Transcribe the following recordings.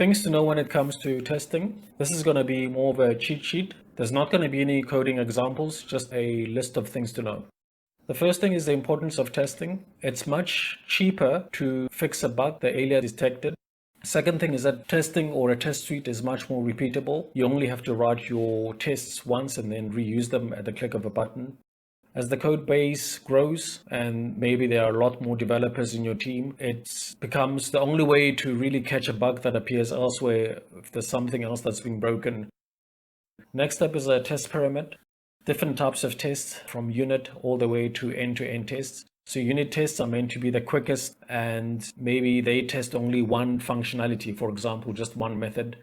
Things to know when it comes to testing. This is going to be more of a cheat sheet. There's not going to be any coding examples, just a list of things to know. The first thing is the importance of testing. It's much cheaper to fix a bug the alien detected. Second thing is that testing or a test suite is much more repeatable. You only have to write your tests once and then reuse them at the click of a button. As the code base grows and maybe there are a lot more developers in your team, it becomes the only way to really catch a bug that appears elsewhere if there's something else that's been broken. Next up is a test pyramid. Different types of tests from unit all the way to end-to-end tests. So unit tests are meant to be the quickest and maybe they test only one functionality, for example, just one method,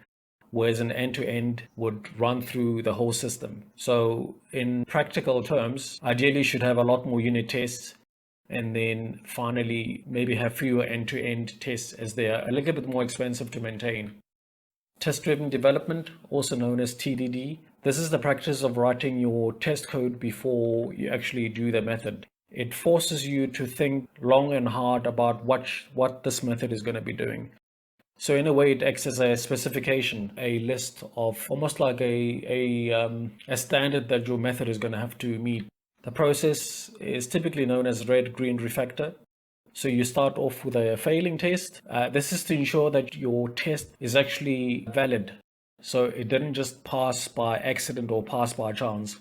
whereas an end-to-end would run through the whole system. So in practical terms, ideally you should have a lot more unit tests and then finally maybe have fewer end-to-end tests as they are a little bit more expensive to maintain. Test-driven development, also known as TDD. This is the practice of writing your test code before you actually do the method. It forces you to think long and hard about what this method is going to be doing. So in a way, it acts as a specification, a list of almost like a standard that your method is going to have to meet. The process is typically known as red-green refactor. So you start off with a failing test. This is to ensure that your test is actually valid. So it didn't just pass by accident or pass by chance.